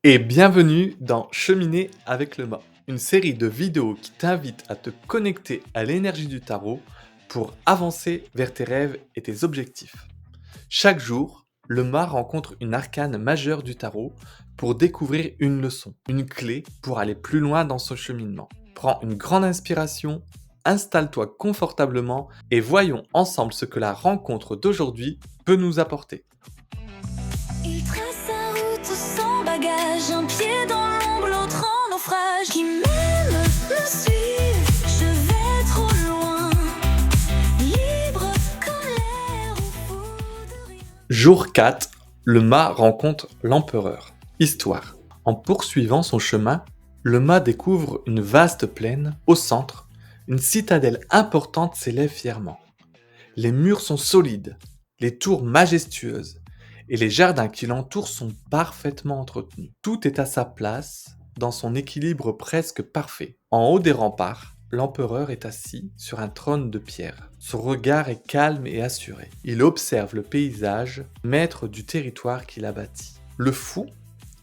Et bienvenue dans Cheminer avec le mât, une série de vidéos qui t'invite à te connecter à l'énergie du tarot pour avancer vers tes rêves et tes objectifs. Chaque jour, le mât rencontre une arcane majeure du tarot pour découvrir une leçon, une clé pour aller plus loin dans son cheminement. Prends une grande inspiration, installe-toi confortablement et voyons ensemble ce que la rencontre d'aujourd'hui peut nous apporter. Il trace sa route sans bagage, un pied dans l'ombre, l'autre en naufrage. Qui m'aime me suit, je vais trop loin, libre comme l'air au fond de rien. Jour 4, le mât rencontre l'empereur. Histoire. En poursuivant son chemin, le mât découvre une vaste plaine. Au centre, une citadelle importante s'élève fièrement. Les murs sont solides, les tours majestueuses, et les jardins qui l'entourent sont parfaitement entretenus. Tout est à sa place, dans son équilibre presque parfait. En haut des remparts, l'empereur est assis sur un trône de pierre. Son regard est calme et assuré. Il observe le paysage, maître du territoire qu'il a bâti. Le fou,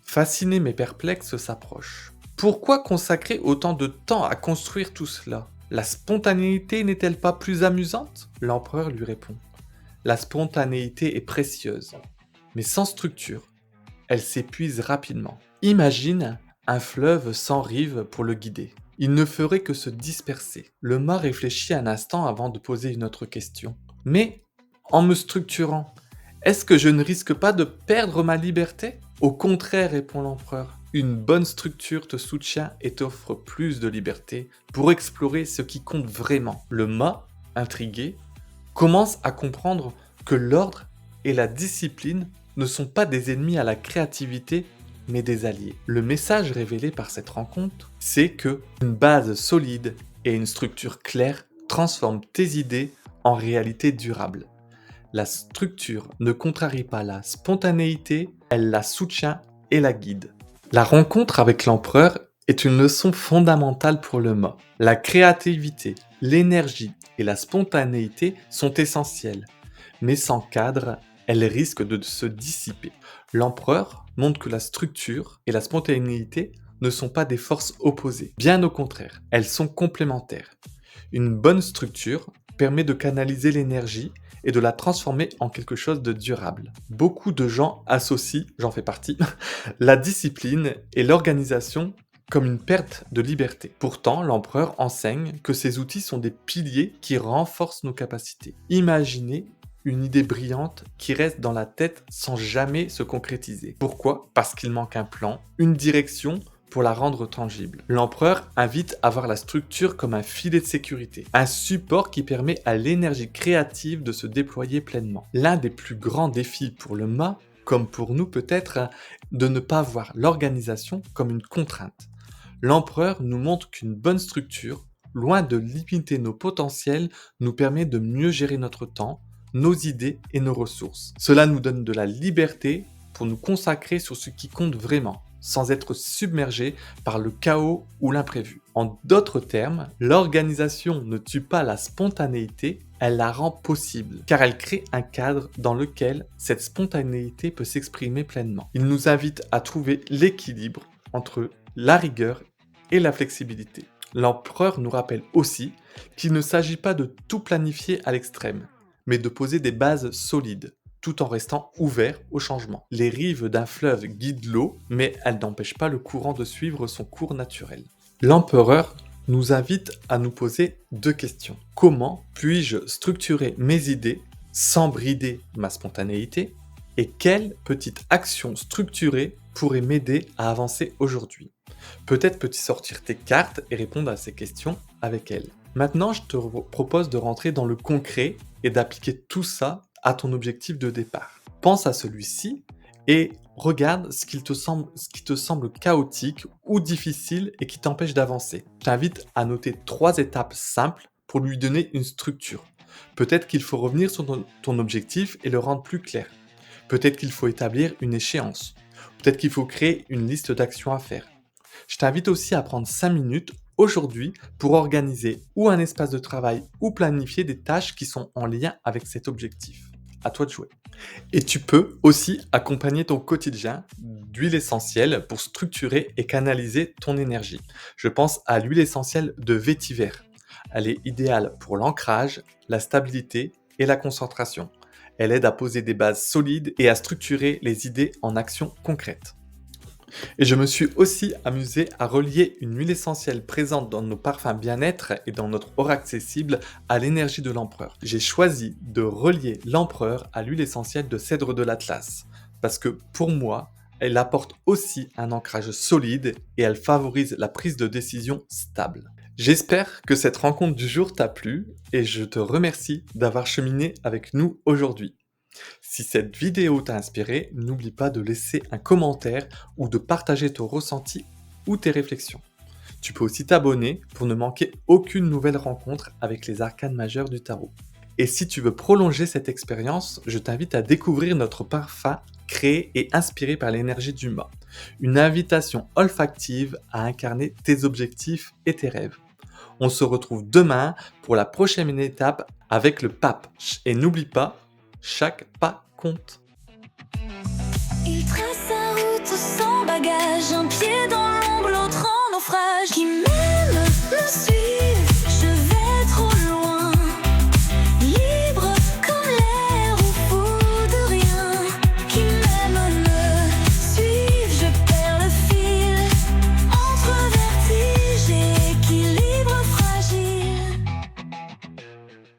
fasciné mais perplexe, s'approche. Pourquoi consacrer autant de temps à construire tout cela? La spontanéité n'est-elle pas plus amusante? L'empereur lui répond. La spontanéité est précieuse, mais sans structure, elle s'épuise rapidement. Imagine un fleuve sans rive pour le guider. Il ne ferait que se disperser. Le mât réfléchit un instant avant de poser une autre question. Mais, en me structurant, est-ce que je ne risque pas de perdre ma liberté? Au contraire, répond l'empereur. Une bonne structure te soutient et t'offre plus de liberté pour explorer ce qui compte vraiment. Le mât, intrigué, commence à comprendre que l'ordre et la discipline ne sont pas des ennemis à la créativité, mais des alliés. Le message révélé par cette rencontre, c'est que une base solide et une structure claire transforment tes idées en réalité durable. La structure ne contrarie pas la spontanéité, elle la soutient et la guide. La rencontre avec l'empereur est une leçon fondamentale pour le mât. La créativité, l'énergie et la spontanéité sont essentielles, mais sans cadre, elles risquent de se dissiper. L'empereur montre que la structure et la spontanéité ne sont pas des forces opposées. Bien au contraire, elles sont complémentaires. Une bonne structure permet de canaliser l'énergie et de la transformer en quelque chose de durable. Beaucoup de gens associent, j'en fais partie, la discipline et l'organisation comme une perte de liberté. Pourtant, l'empereur enseigne que ces outils sont des piliers qui renforcent nos capacités. Imaginez une idée brillante qui reste dans la tête sans jamais se concrétiser. Pourquoi? Parce qu'il manque un plan, une direction pour la rendre tangible. L'empereur invite à voir la structure comme un filet de sécurité, un support qui permet à l'énergie créative de se déployer pleinement. L'un des plus grands défis pour le mât, comme pour nous peut-être, de ne pas voir l'organisation comme une contrainte. L'empereur nous montre qu'une bonne structure, loin de limiter nos potentiels, nous permet de mieux gérer notre temps, nos idées et nos ressources. Cela nous donne de la liberté pour nous consacrer sur ce qui compte vraiment, sans être submergé par le chaos ou l'imprévu. En d'autres termes, l'organisation ne tue pas la spontanéité, elle la rend possible, car elle crée un cadre dans lequel cette spontanéité peut s'exprimer pleinement. Il nous invite à trouver l'équilibre entre la rigueur et la flexibilité. L'empereur nous rappelle aussi qu'il ne s'agit pas de tout planifier à l'extrême, mais de poser des bases solides, tout en restant ouvert au changement. Les rives d'un fleuve guident l'eau, mais elles n'empêchent pas le courant de suivre son cours naturel. L'empereur nous invite à nous poser deux questions. Comment puis-je structurer mes idées sans brider ma spontanéité? Et quelle petite action structurée pourrait m'aider à avancer aujourd'hui? Peut-être peux-tu sortir tes cartes et répondre à ces questions avec elles. Maintenant, je te propose de rentrer dans le concret et d'appliquer tout ça à ton objectif de départ. Pense à celui-ci et regarde ce qui te semble chaotique ou difficile et qui t'empêche d'avancer. Je t'invite à noter 3 étapes simples pour lui donner une structure. Peut-être qu'il faut revenir sur ton objectif et le rendre plus clair. Peut-être qu'il faut établir une échéance. Peut-être qu'il faut créer une liste d'actions à faire. Je t'invite aussi à prendre 5 minutes aujourd'hui pour organiser ou un espace de travail ou planifier des tâches qui sont en lien avec cet objectif. À toi de jouer. Et tu peux aussi accompagner ton quotidien d'huile essentielle pour structurer et canaliser ton énergie. Je pense à l'huile essentielle de vétiver. Elle est idéale pour l'ancrage, la stabilité et la concentration. Elle aide à poser des bases solides et à structurer les idées en actions concrètes. Et je me suis aussi amusé à relier une huile essentielle présente dans nos parfums bien-être et dans notre aura accessible à l'énergie de l'empereur. J'ai choisi de relier l'empereur à l'huile essentielle de cèdre de l'Atlas, parce que pour moi, elle apporte aussi un ancrage solide et elle favorise la prise de décision stable. J'espère que cette rencontre du jour t'a plu et je te remercie d'avoir cheminé avec nous aujourd'hui. Si cette vidéo t'a inspiré, n'oublie pas de laisser un commentaire ou de partager ton ressenti ou tes réflexions. Tu peux aussi t'abonner pour ne manquer aucune nouvelle rencontre avec les arcanes majeures du tarot. Et si tu veux prolonger cette expérience, je t'invite à découvrir notre parfum créé et inspiré par l'énergie du mât. Une invitation olfactive à incarner tes objectifs et tes rêves. On se retrouve demain pour la prochaine étape avec le pape. Et n'oublie pas, chaque pas compte. Il trace sa route sans bagage, un pied dans l'ombre, l'autre en naufrage, qui mène